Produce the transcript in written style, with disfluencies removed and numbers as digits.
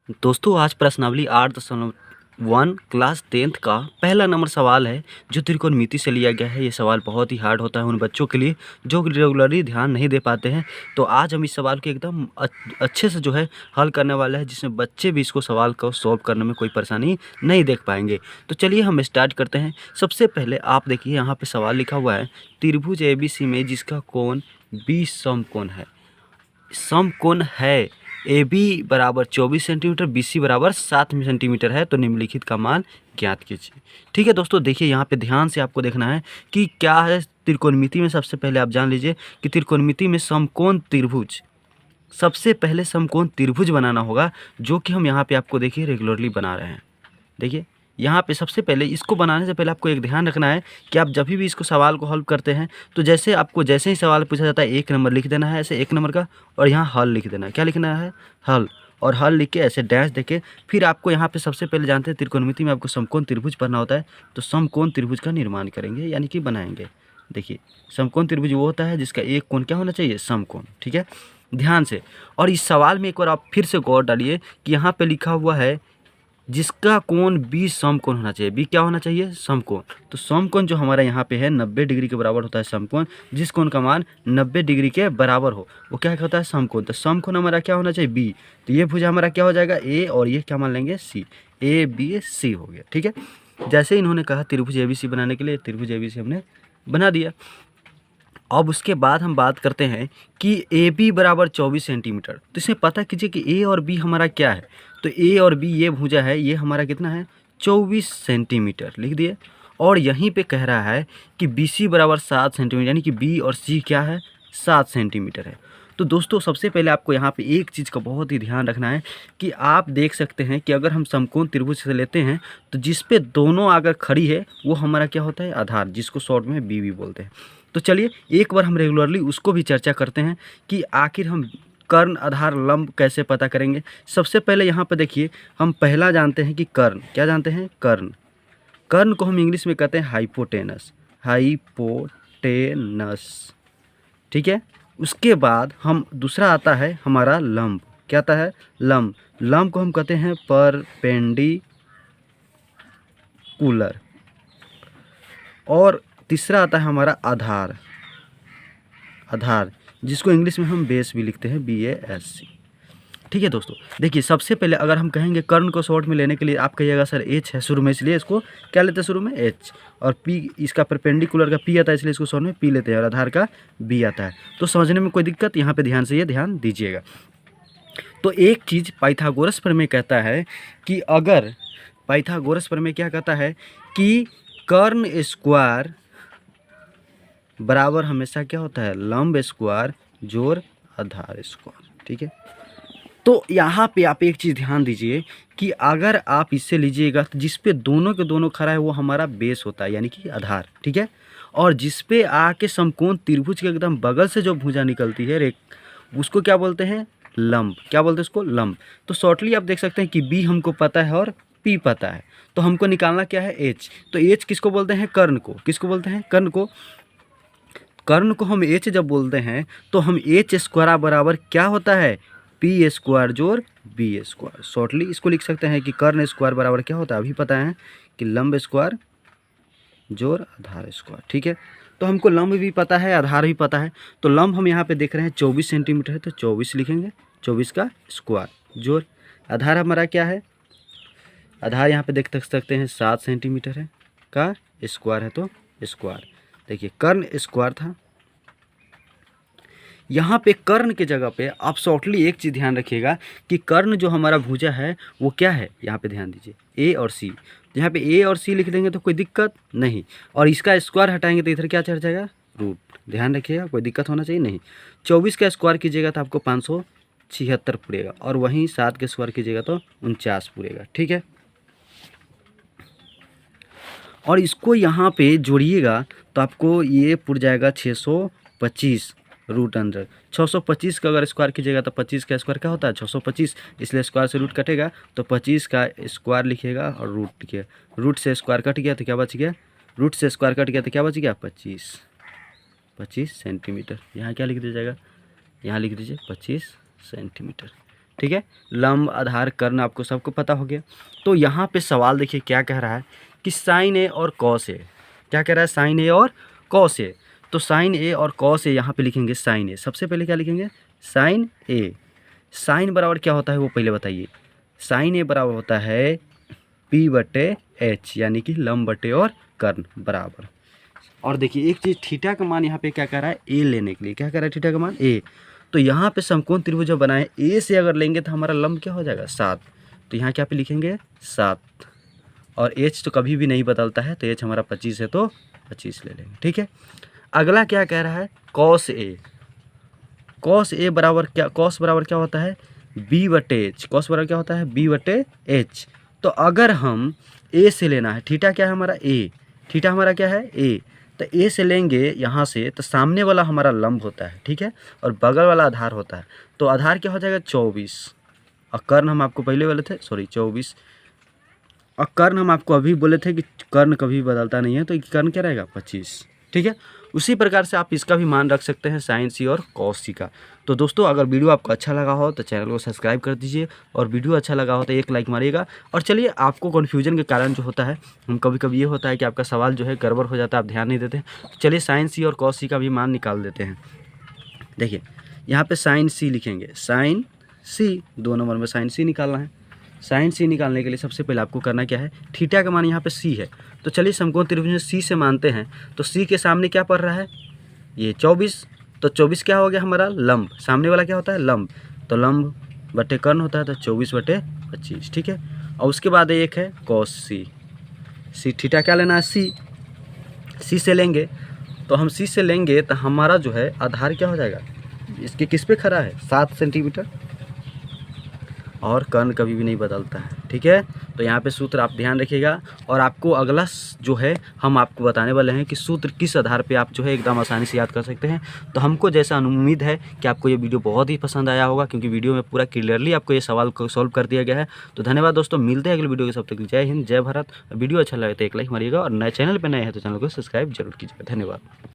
दोस्तों आज प्रश्नावली 8.1 क्लास 10th का पहला नंबर सवाल है जो त्रिकोणमिति से लिया गया है। ये सवाल बहुत ही हार्ड होता है उन बच्चों के लिए जो रेगुलरली ध्यान नहीं दे पाते हैं। तो आज हम इस सवाल को एकदम अच्छे से जो है हल करने वाले हैं, जिसमें बच्चे भी इसको सवाल को सॉल्व करने में कोई परेशानी नहीं देख पाएंगे। तो चलिए हम स्टार्ट करते हैं। सबसे पहले आप देखिए यहाँ पे सवाल लिखा हुआ है त्रिभुज ABC में जिसका कोण B समकोण है। समकोण है ए बी बराबर 24 सेंटीमीटर, बी सी बराबर 7 सेंटीमीटर है, तो निम्नलिखित का मान ज्ञात कीजिए। ठीक है दोस्तों, देखिए यहाँ पे ध्यान से आपको देखना है कि क्या है त्रिकोणमिति में। सबसे पहले आप जान लीजिए कि त्रिकोणमिति में समकोण त्रिभुज, सबसे पहले समकोण त्रिभुज बनाना होगा, जो कि हम यहाँ पे आपको देखिए रेगुलरली बना रहे हैं। देखिए यहाँ पे सबसे पहले इसको बनाने से पहले आपको एक ध्यान रखना है कि आप जब भी इसको सवाल को हल करते हैं तो जैसे ही सवाल पूछा जाता है 1 नंबर लिख देना है, ऐसे 1 नंबर का, और यहाँ हल लिख देना है। क्या लिखना है? हल। और हल लिख के ऐसे डैश देके फिर आपको यहाँ पे सबसे पहले जानते हैं त्रिकोणमिति में आपको समकोण त्रिभुज पढ़ना होता है, तो समकोण त्रिभुज का निर्माण करेंगे यानी कि बनाएंगे। देखिए समकोण त्रिभुज वो होता है जिसका एक कोण क्या होना चाहिए? समकोण। ठीक है, ध्यान से। और इस सवाल में एक बार आप फिर से गौर डालिए कि यहाँ पे लिखा हुआ है जिसका कोण बी समकोण होना चाहिए। बी क्या होना चाहिए? समकोण। तो समकोण जो हमारा यहाँ पे है 90 डिग्री के बराबर होता है समकोण। जिस कोण का मान 90 डिग्री के बराबर हो वो क्या होता है? समकोण। तो समकोण हमारा क्या होना चाहिए? बी। तो ये भुजा हमारा क्या हो जाएगा? ए, और ये क्या मान लेंगे? सी। ए बी सी हो गया। ठीक है, जैसे इन्होंने कहा त्रिभुज ABC बनाने के लिए, त्रिभुज ABC हमने बना दिया। अब उसके बाद हम बात करते हैं कि ए बी बराबर 24 सेंटीमीटर। तो इसमें पता कीजिए कि ए और बी हमारा क्या है। तो ए और बी ये भुजा है, ये हमारा कितना है? 24 सेंटीमीटर लिख दिए। और यहीं पे कह रहा है कि बी सी बराबर 7 सेंटीमीटर, यानी कि बी और सी क्या है? 7 सेंटीमीटर है। तो दोस्तों सबसे पहले आपको यहाँ पे एक चीज़ का बहुत ही ध्यान रखना है कि आप देख सकते हैं कि अगर हम समकोण त्रिभुज से लेते हैं तो जिस पे दोनों अगर खड़ी है वो हमारा क्या होता है? आधार, जिसको शॉर्ट में बी भी बोलते हैं। तो चलिए एक बार हम रेगुलरली उसको भी चर्चा करते हैं कि आखिर हम कर्ण आधार लंब कैसे पता करेंगे। सबसे पहले यहाँ पर देखिए हम पहला जानते हैं कि कर्ण, क्या जानते हैं? कर्ण। कर्ण को हम इंग्लिश में कहते हैं हाइपोटेनस। हाइपोटेनस। ठीक है, उसके बाद हम दूसरा आता है हमारा लंब। क्या आता है? लंब। लंब को हम कहते हैं परपेंडिकुलर। और तीसरा आता है हमारा आधार। आधार जिसको इंग्लिश में हम बेस भी लिखते हैं, BASC। ठीक है दोस्तों, देखिए सबसे पहले अगर हम कहेंगे कर्ण को शॉर्ट में लेने के लिए आप कहिएगा सर H है शुरू में, इसलिए इसको क्या लेते हैं शुरू में? H। और P, इसका परपेंडिकुलर का P आता है इसलिए इसको शॉर्ट में P लेते हैं, और आधार का B आता है। तो समझने में कोई दिक्कत? यहाँ पे ध्यान से ये ध्यान दीजिएगा। तो एक चीज़ पाइथागोरस प्रमेय कहता है कि अगर पाइथागोरस प्रमेय क्या कहता है कि कर्ण स्क्वायर बराबर हमेशा क्या होता है? लंब स्क्वायर जोड़ आधार स्क्वायर। ठीक है, तो यहाँ पे आप एक चीज़ ध्यान दीजिए कि अगर आप इससे लीजिएगा तो जिस पे दोनों के दोनों खड़ा है वो हमारा बेस होता है, यानी कि आधार। ठीक है, और जिस पे आके समकोण त्रिभुज के एकदम बगल से जो भुजा निकलती है रेख, उसको क्या बोलते हैं? लंब। क्या बोलते हैं उसको? लंब। तो शॉर्टली आप देख सकते हैं कि बी हमको पता है और पी पता है, तो हमको निकालना क्या है? एच। तो एच किसको बोलते हैं? कर्ण को। किसको बोलते हैं? कर्ण को। कर्ण को हम एच जब बोलते हैं तो हम एच स्क्वायर बराबर क्या होता है? पी स्क्वायर जोड़ बी स्क्वायर। शॉर्टली इसको लिख सकते हैं कि कर्ण स्क्वायर बराबर क्या होता है? अभी पता है कि लंब स्क्वायर जोड़ आधार स्क्वायर। ठीक है, तो हमको लंब भी पता है, आधार भी पता है। तो लंब हम यहाँ पे देख रहे हैं 24 सेंटीमीटर है, तो 24 लिखेंगे, 24 का स्क्वायर जोड़ आधार हमारा क्या है? आधार यहाँ पे देख सकते हैं 7 सेंटीमीटर है, का स्क्वायर है तो स्क्वायर। देखिए कर्ण स्क्वायर था, यहाँ पे कर्ण के जगह पे आप शॉर्टली एक चीज़ ध्यान रखिएगा कि कर्ण जो हमारा भुजा है वो क्या है? यहाँ पे ध्यान दीजिए ए और सी। यहाँ पे ए और सी लिख देंगे तो कोई दिक्कत नहीं, और इसका स्क्वायर हटाएंगे तो इधर क्या चढ़ जाएगा? रूट। ध्यान रखिएगा, कोई दिक्कत होना चाहिए नहीं। 24 का स्क्वायर कीजिएगा तो आपको 576 पूरेगा, और वहीं 7 के स्क्वायर कीजिएगा तो 49 पूरेगा। ठीक है, और इसको यहाँ पे जोड़िएगा तो आपको ये पुर जाएगा 625 रूट अंदर। 625 का अगर स्क्वायर कीजिएगा तो 25 का स्क्वायर क्या होता है? 625, इसलिए स्क्वायर से रूट कटेगा तो 25 का स्क्वायर लिखिएगा और रूट लिखिए। रूट से स्क्वायर कट गया तो क्या बच गया? रूट से स्क्वायर कट गया तो क्या बच गया? 25 सेंटीमीटर। यहाँ क्या लिख दीजिएगा? यहाँ लिख दीजिए 25 सेंटीमीटर। ठीक है। लंब, आधार, कर्ण आपको सबको पता हो गया। तो यहाँ पे सवाल देखिए क्या कह रहा है कि साइन ए और कॉस ए, क्या कह रहा है, साइन ए और कॉस ए। तो साइन ए और कॉस ए यहाँ पे लिखेंगे साइन ए। सबसे पहले क्या लिखेंगे, साइन ए। साइन बराबर क्या होता है वो पहले बताइए। साइन ए बराबर होता है P/H, यानी कि लंब बटे और कर्ण बराबर। और देखिए एक चीज़, थीटा का मान यहाँ पे क्या कह रहा है, ए लेने के लिए। क्या कह रहा है, थीटा का मान ए। तो यहाँ पे समकोण त्रिभुज जो बनाए ए से अगर लेंगे तो हमारा लंब क्या हो जाएगा, 7। तो यहाँ क्या पे लिखेंगे 7। और एच तो कभी भी नहीं बदलता है, तो एच हमारा 25 है तो 25 ले लेंगे। ठीक है। अगला क्या कह रहा है, कॉस ए। कॉस ए बराबर क्या, कॉस बराबर क्या होता है, B/H। कॉस बराबर क्या होता है, B/H। तो अगर हम ए से लेना है, थीटा क्या है हमारा ए, थीटा हमारा क्या है ए, तो ए से लेंगे यहाँ से, तो सामने वाला हमारा लंब होता है, ठीक है, और बगल वाला आधार होता है। तो आधार क्या हो जाएगा 24, और कर्ण हम आपको पहले बोले थे, सॉरी 24, और कर्ण हम आपको अभी बोले थे कि कर्ण कभी बदलता नहीं है, तो कर्ण क्या रहेगा 25। ठीक है। उसी प्रकार से आप इसका भी मान रख सकते हैं, साइन सी और कॉस सी का। तो दोस्तों अगर वीडियो आपको अच्छा लगा हो तो चैनल को सब्सक्राइब कर दीजिए, और वीडियो अच्छा लगा हो तो एक लाइक मारिएगा। और चलिए, आपको कन्फ्यूजन के कारण जो होता है, हम कभी कभी ये होता है कि आपका सवाल जो है गड़बड़ हो जाता है, आप ध्यान नहीं देते। चलिए साइन सी और कॉस सी का भी मान निकाल देते हैं। देखिए यहाँ पे साइन सी लिखेंगे, साइन सी 2 नंबर में साइन सी निकालना है। साइन सी निकालने के लिए सबसे पहले आपको करना क्या है, थीटा का मान यहाँ पे सी है, तो चलिए समकोण त्रिभुज में सी से मानते हैं। तो सी के सामने क्या पड़ रहा है, ये 24। तो 24 क्या हो गया हमारा लंब, सामने वाला क्या होता है लंब, तो लंब बटे कर्ण होता है, तो 24/25। ठीक है। और उसके बाद एक है कॉस सी। सी थीटा क्या लेना है, सी से लेंगे। तो हम सी से लेंगे तो हमारा जो है आधार क्या हो जाएगा, इसके किस पे खड़ा है, 7 सेंटीमीटर, और कर्ण कभी भी नहीं बदलता है। ठीक है। तो यहाँ पे सूत्र आप ध्यान रखिएगा। और आपको अगला जो है हम आपको बताने वाले हैं कि सूत्र किस आधार पे आप जो है एकदम आसानी से याद कर सकते हैं। तो हमको जैसा उम्मीद है कि आपको ये वीडियो बहुत ही पसंद आया होगा, क्योंकि वीडियो में पूरा क्लियरली आपको ये सवाल को सॉल्व कर दिया गया है। तो धन्यवाद दोस्तों, मिलते हैं अगले वीडियो के, सब तक जय हिंद, जय भारत। वीडियो अच्छा लगे तो एक लाइक मारिएगा, और नए चैनल पर नए हैं तो चैनल को सब्सक्राइब जरूर कीजिएगा। धन्यवाद।